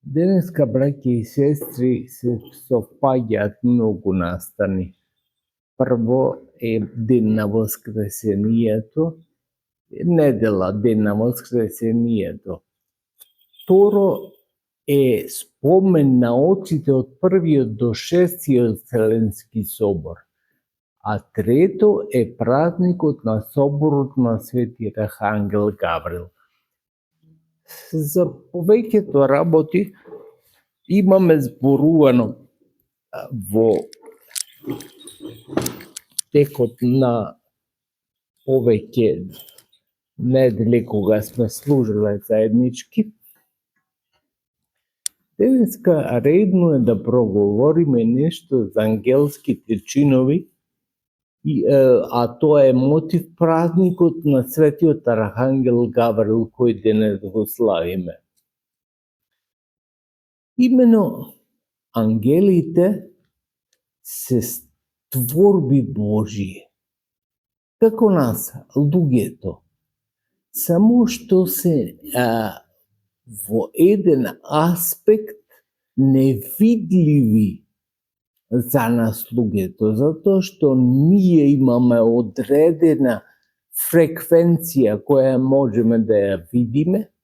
Денеска, браќи и сестри, се совпаѓаат многу настани. Прво е ден на Воскресението, недела, ден на Воскресението. Второ е спомен на оците од првиот до шестиот Вселенски собор. А трето е празникот на соборот на Свети Архангел Гаврил. За повеќето работи имаме зборувано во текот на повеќе недели кога сме служеле заеднички. Денеска редно е да проговориме нешто за ангелските чинови, а тоа е мотив празникот на Светиот Архангел Гаврил кој денес го славиме. Имено ангелите се творби Божји, како нас, луѓето, само што се во еден аспект невидливи за нас луѓето, затоа што ние имаме одредена фреквенција која можеме да ја видиме,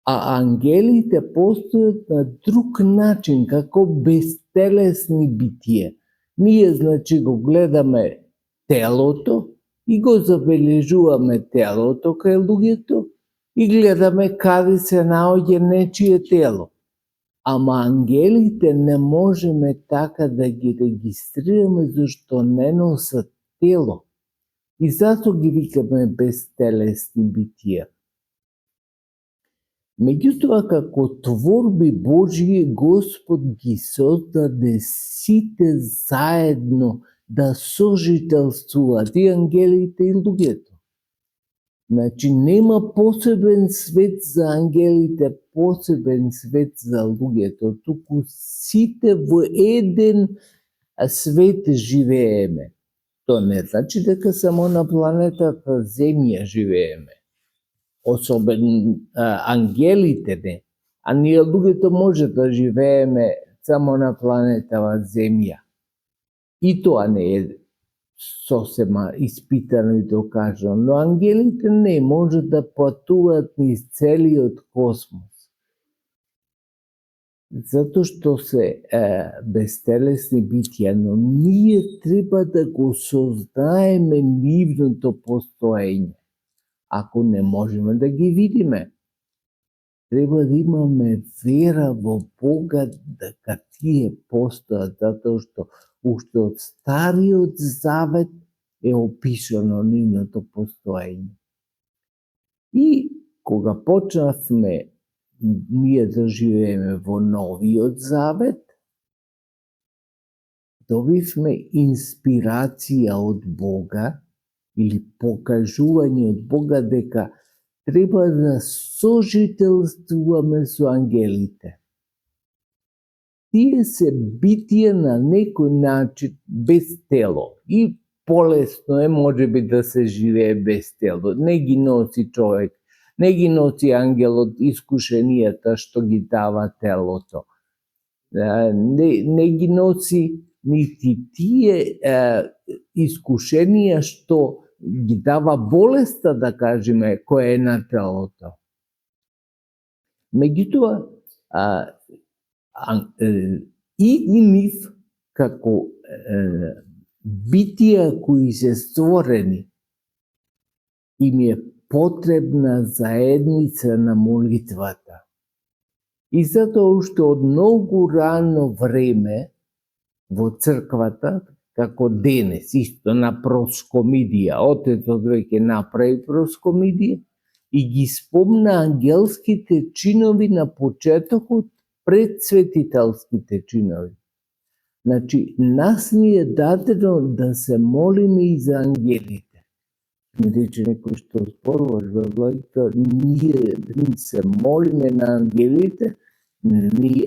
а ангелите постојат на друг начин, како безтелесни битие. Ние, значи, го гледаме телото и го забележуваме телото кај луѓето и гледаме каде се наоѓа нечие тело. Ама ангелите не можеме така да ги регистрираме зашто не носат тело. И затоа ги викаме безтелесни битија. Меѓутоа, како творби Божји, Господ ги создаде сите заедно да сожителствуваат, и ангелите и луѓето. Значи, нема посебен свет за ангелите, посебен свет за луѓето, туку сите во еден свет живееме. Тоа не значи дека само на планетата Земја живееме. Особено ангелите не. А ние луѓето може да живееме само на планетава Земја. И тоа не е сосема испитано и докажано, но ангелите не може да патуваат низ целиот космос. Затоа што се безтелесни битија, но ние треба да го сознаеме нивното постоење. Ако не можеме да ги видиме, треба да имаме вера во Бога дека тие постојат, затоа што уште од Стариот Завет е опишано нивното постоење. И кога почнавме ние да живееме во Новиот Завет, добивме инспирација од Бога или покажување од Бога дека треба да сожителствуваме со ангелите. Тие се битија на некој начин без тело и полесно е можеби да се живее без тело. Не ги носи човек, не ги носи ангелот искушенијата што ги дава телото. Не ги носи нити тие искушенија што ги дава болеста, да кажеме, која е на телото. Меѓутоа, и нив, како битија кои се створени, им е потребна заедница на молитвата. И затоа уште од многу рано време во црквата, како денес, исто на проскомидија, Отецот веќе направи проскомидија и ги спомна ангелските чинови на почетокот пред светителските чинови. Значи, нас ни е дадено да се молиме и за ангелите. Ми рече некој што зборуваш во логика, ние се молиме на ангелите,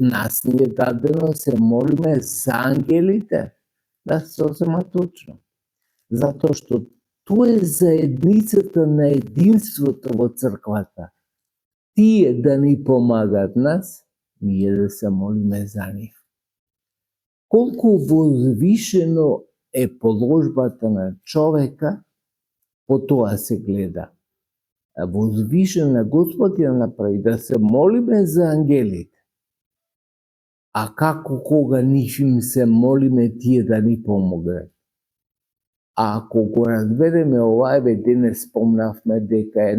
нас ни е дадено да се молиме за ангелите. Да, сосема точно. Затоа што тоа е заедницата на единството во црквата. Тие да ни помагаат нас, ние да се молиме за нив. Колку возвишено е положбата на човека, по тоа се гледа. Возвишена Господ ја направи да се молиме за ангелите. А како кога нив им се молиме тие да ни помогнат? А ако го разбереме ова, еве денес спомнавме дека е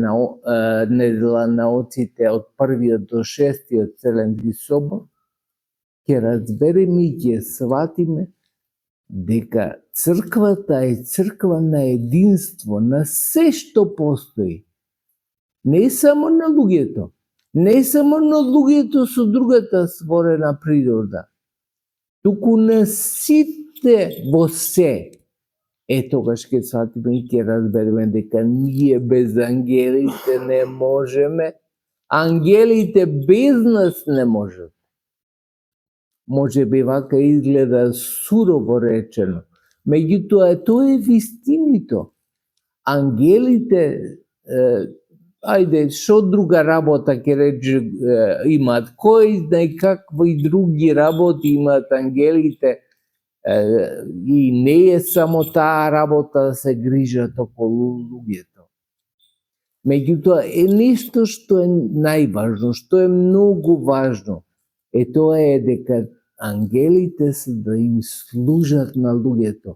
недела науците од 1 до 6 Вселенски собор, ќе разбереме и ќе сватиме дека црквата е црква на единство, на се што постои. Не само на луѓето, не само на луѓето со другата створена природа, туку на сите во се. Тогаш ќе сватиме и ќе разбереме дека ние без ангелите не можеме, ангелите без нас не можат. Може би вака изгледа сурово речено, меѓутоа тоа е вистинито. Ангелите, ајде, шо друга работа ќе рече имаат, кој знае какви други работи имаат ангелите, и не е само таа работа да се грижат околу луѓето. Меѓутоа е нешто што е најважно, што е многу важно. Тоа е дека ангелите се да им служат на луѓето,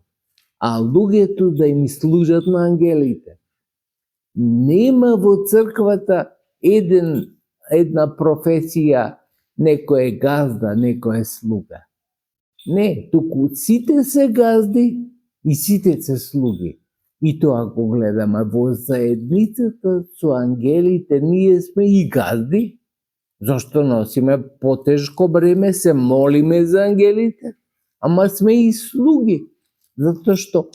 а луѓето да им служат на ангелите. Нема во црквата една професија, некој е газда, некој е слуга. Не, туку сите се газди и сите се слуги. И тоа го гледаме во заедницата со ангелите, ние сме и газди, зашто носиме потешко бреме, се молиме за ангелите, ама сме и слуги, затоа што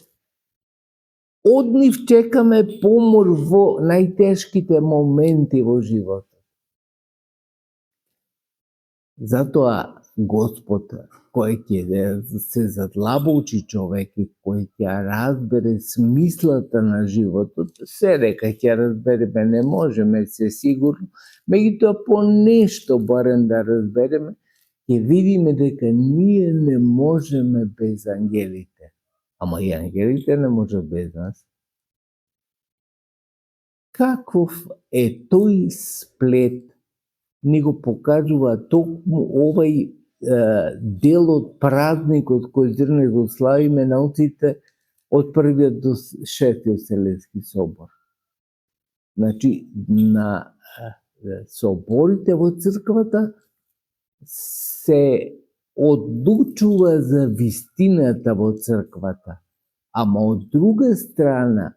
од нив чекаме помор во најтешките моменти во животот. Затоа Господ, кој ќе се задлабочи човек и кој ќе разбере смислата на животот, се дека ќе разбереме, не можеме се сигурно, меѓутоа по нешто барем да разбереме, ќе видиме дека ние не можеме без ангелите. Ама и ангелите не можат без нас. Каков е тој сплет, ни го покажува токму овај дел од празникот кој зрне го славиме науците од 1 до 6 Вселенски собор. Значи, на соборите во црквата се одлучува за вистината во црквата, ама од друга страна,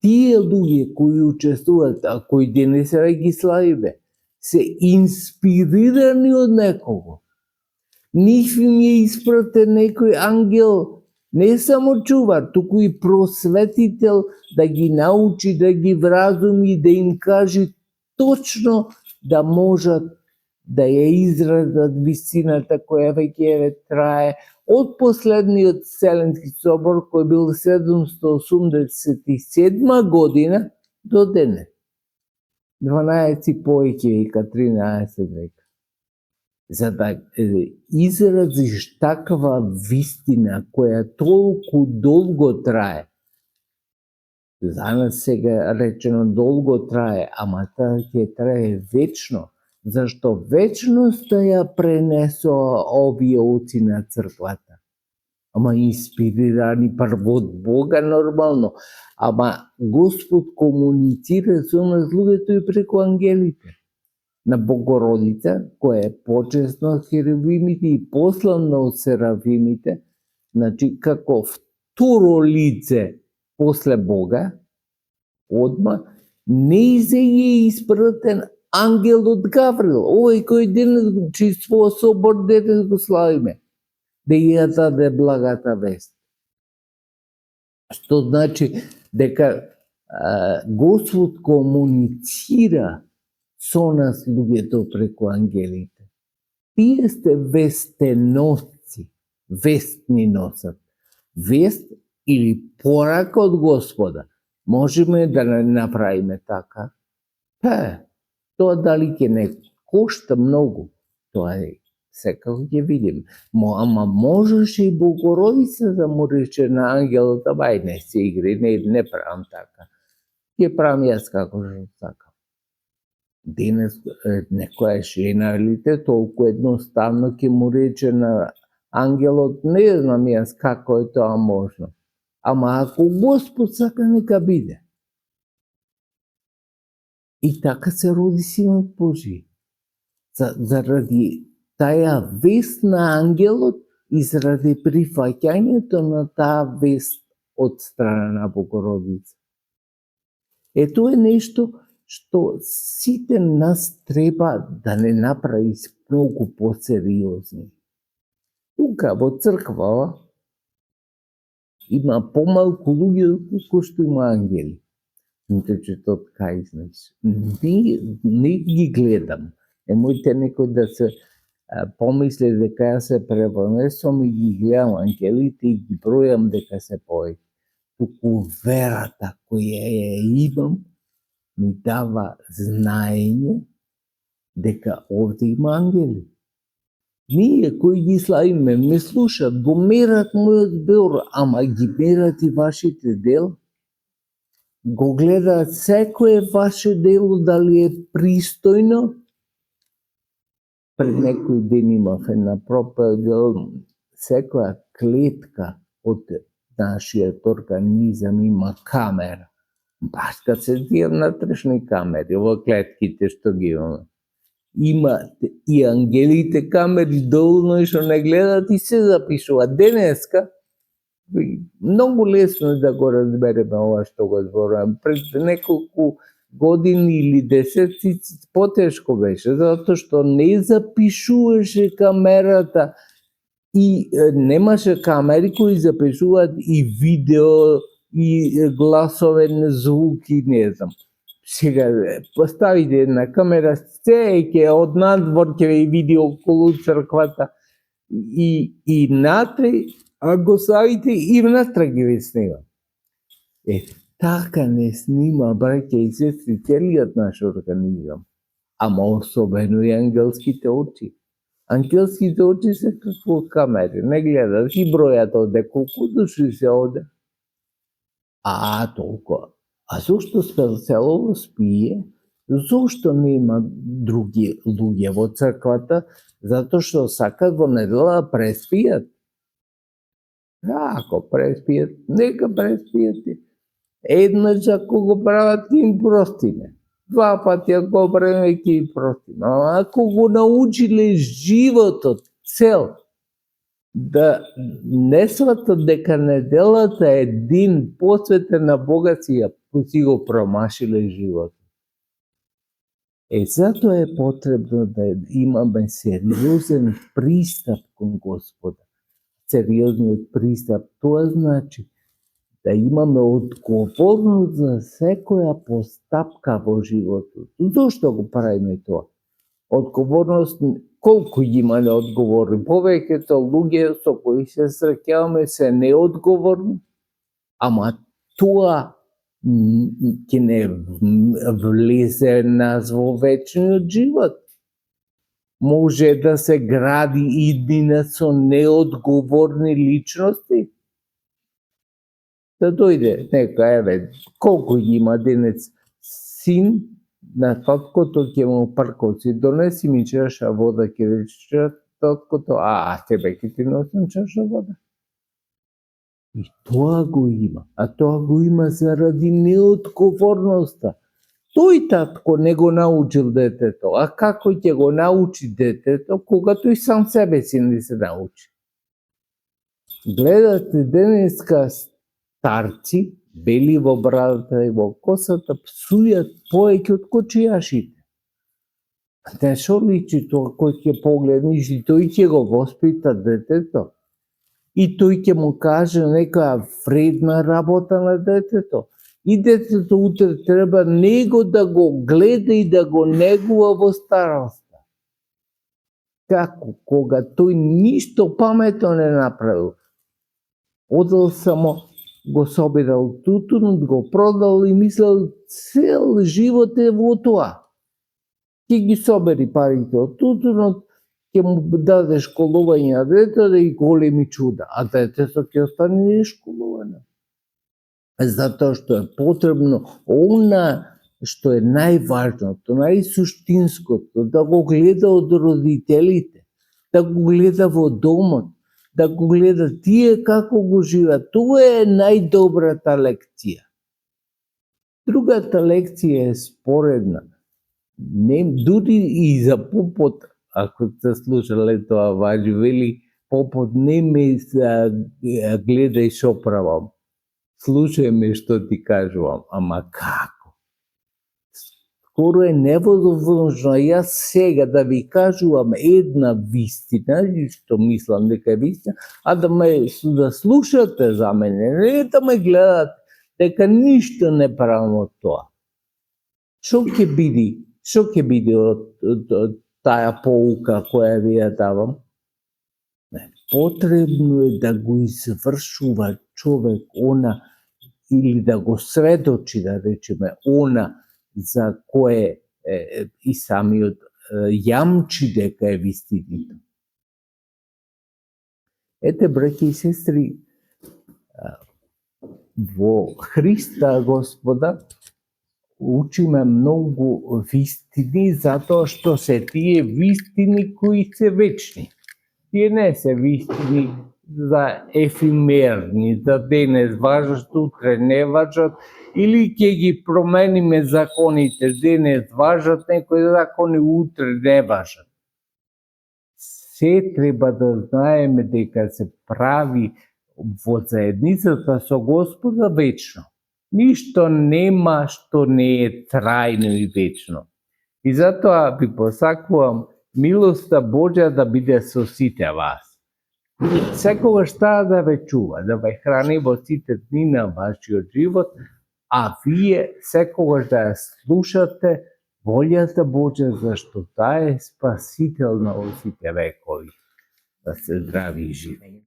тие луѓе кои учествуваат, а кои денес ги славиме, се инспирирани од некого. Нив им е испратен некој ангел, не само чувар, туку и просветител, да ги научи, да ги вразуми, да им каже точно да можат да ја изразат вистината која веќе трае од последниот Вселенски собор кој бил 787 година до денес. 12 повеќе века, 13 века. За да изразиш таква вистина која толку долго трае, за нас сега речено долго трае, ама таа ќе трае вечно, зашто вечноста ја пренесоа овие оци на црквата. Ама инспирирани прво од Бога нормално, ама Господ комуницира со нас луѓето и преку ангелите. На Богородица, која е почесна од херувимите и послана од серафимите, значи како второ лице после Бога, одма, неизе е испратен ангелот Гаврил, овој кој денес чиство собор денес го славиме, да ја даде благата вест. Што значи дека Господ комуницира со нас луѓето преку ангелите. Тие сте вестеносци, вестни носат. Вест или порака од Господа. Можеме да не направиме така? Тоа дали ќе не кошта многу, тоа е секако ќе видим. Ама можеше и Богородица да му рече на ангелот, ај не се игри, не правам така. Ќе правам јас како што сакам. Денес некоја жена или толку едноставно ќе му рече на ангелот, не знам јас како е тоа можно. Ама ако Господ сака, нека биде. И така се роди Синот Божи. Заради таја вест на ангелот и заради прифаќањето на таа вест од страна на Богородица. Тоа е нешто што сите нас треба да не направи многу посериозни. Тука во црква има помалку луѓе кои што има ангели. Че тоа кај знаеш. Не ги гледам. Немојте некој да се помисли дека јас се преврнесом и ги гледам ангелите и ги бројам дека се повеќе. Туку верата која ја имам ми дава знаење дека овде има ангели. Ние кои ги славиме, ме слушат, го мерат мојот збор, ама ги мерат и вашите дела. Го гледаат секое ваше дело дали е пристојно. Пред некој ден имав една проповед, секоја клетка од нашиот организам има камера. Баш кад се тие внатрешни камери, во клетките што ги имаме. Има и ангелите камери доволно што не гледат и се запишуваат. Денеска многу лесно е да го разбереме ова што го зборувам. Пред неколку години или десетци потешко беше, затоа што не запишуваше камерата и немаше камери кои запишуваат и видео, и гласовен звуки, не знам. Сега поставите една камера, се ќе од надвор ќе ви види околу црквата и натре, а го ставите и внатре ги ви снима. Така не снима, браќа и сестри, целиот наш организам. Ама особено и ангелските очи. Ангелските очи се како камери, не гледат и бројат оде, колку души се оде. Толку. А зошто село спие? Зошто нема други луѓе во црквата? Затоа што сакат во недела да преспијат. Ако преспијат, нека преспијат. Еднаш ако го прават, им простиме. 2 пати ако правиме, ќе им простиме. А ако го научиле животот цел, да не сватат дека неделата е ден посветен на Бога, си го промашиле живот. Затоа е потребно да имаме сериозен пристап кон Господа. Сериозниот пристап, тоа значи да имаме одговорност за секоја постапка во животот. Зошто го правиме тоа? Одговорност, колку има неодговорни? Повеќето луѓе со кои се среќаваме се неодговорни, ама тоа ќе не влезе нас во вечниот живот. Може да се гради иднина со неодговорни личности. Да дојде некој, колку има денес син, на таткото ќе му паркоци, донеси ми чаша вода, ќе рече таткото, тебе ќе ти носам чаша вода. И тоа го има, а тоа го има заради неодговорноста. Тој татко не го научил детето, а како ќе го научи детето, кога тој сам себе си не се научи. Гледате денеска старци, бели во брадата и во косата, псујат повеќе од кочијашите. Не шо личи тоа кој ќе погледнеш и тој ќе го воспита детето. И тој ќе му каже некоја вредна работа на детето. И детето утре треба него да го гледа и да го негува во староста. Како? Кога тој ништо паметно не направил. Одел само го собирал тутунот, го продал и мислел цел живот е во тоа. Ќе ги собери парите од тутунот, ќе му даде школување детето и големи чуда, а детето ќе остане нешколувано. Затоа што е потребно она што е најважното, најсуштинското, да го гледа од родителите, да го гледа во домот, да го гледа тие како го живеат. Тоа е најдобрата лекција. Другата лекција е споредна. Дури и за попот, ако се слушале тоа важи, вели попот не ме гледај шо правам. Слушај ме што ти кажувам, ама како? Скоро е невозможно јас сега да ви кажувам една вистина, што мислам дека е вистина, а да слушате за мене, не да ме гледате дека ништо не правам од тоа. Што ќе биде од таа поука која ви ја давам? Потребно е да го извршува човек она, или да го сведочи, да речеме, она за кое и самиот јамчи дека е вистината. Ете, браќи и сестри, во Христа Господа учиме многу вистини, затоа што се тие вистини кои се вечни. Тие не се вистини за ефимерни, за денес важат, утре не важат, или ќе ги промениме законите, денес важат некои закони, утре не важат. Се треба да знаеме дека се прави во заедницата со Господа вечно. Ништо нема што не е трајно и вечно. И затоа ви посакувам милоста Божја да биде со сите вас. Секогаш таа да ве чува, да ве храни во сите дни на вашиот живот, а вие секогаш да ја слушате волјата Божја, зашто таа е спасителна во сите векови. Да се здрави и живи.